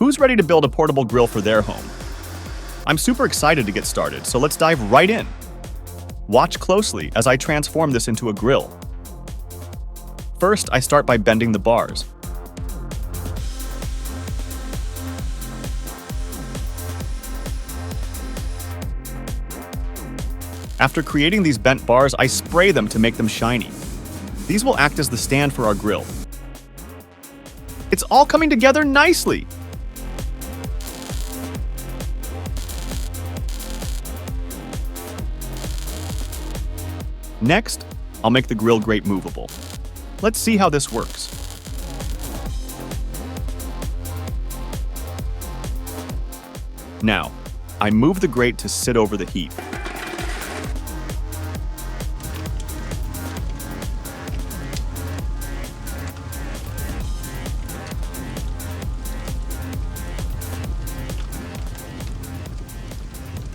Who's ready to build a portable grill for their home? I'm super excited to get started, so let's dive right in. Watch closely as I transform this into a grill. First, I start by bending the bars. After creating these bent bars, I spray them to make them shiny. These will act as the stand for our grill. It's all coming together nicely! Next, I'll make the grill grate movable. Let's see how this works. Now, I move the grate to sit over the heat.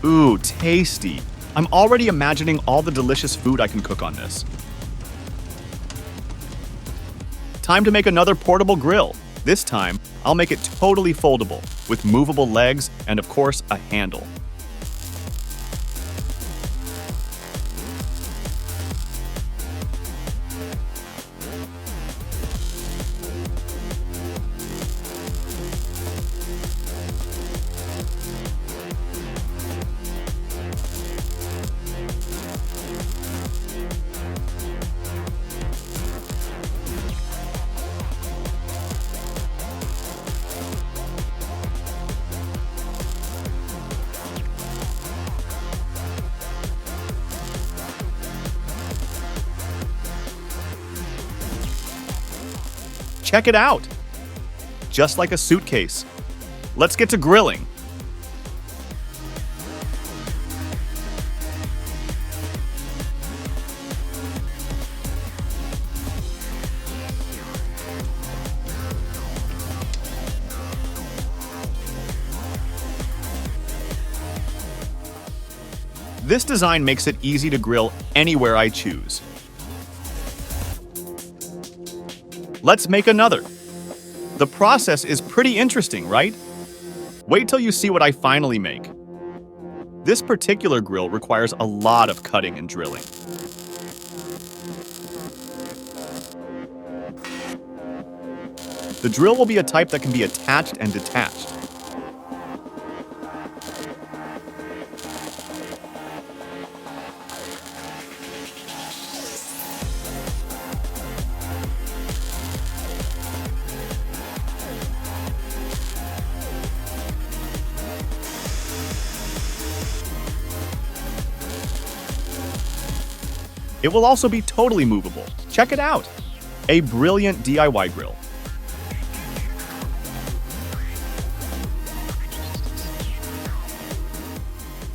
Ooh, tasty! I'm already imagining all the delicious food I can cook on this. Time to make another portable grill. This time, I'll make it totally foldable, with movable legs and, of course, a handle. Check it out! Just like a suitcase. Let's get to grilling. This design makes it easy to grill anywhere I choose. Let's make another. The process is pretty interesting, right? Wait till you see what I finally make. This particular grill requires a lot of cutting and drilling. The drill will be a type that can be attached and detached. It will also be totally movable. Check it out! A brilliant DIY grill.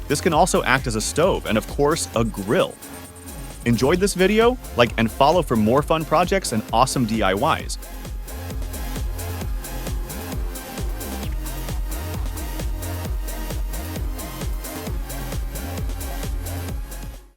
This can also act as a stove and, of course, a grill. Enjoyed this video? Like and follow for more fun projects and awesome DIYs.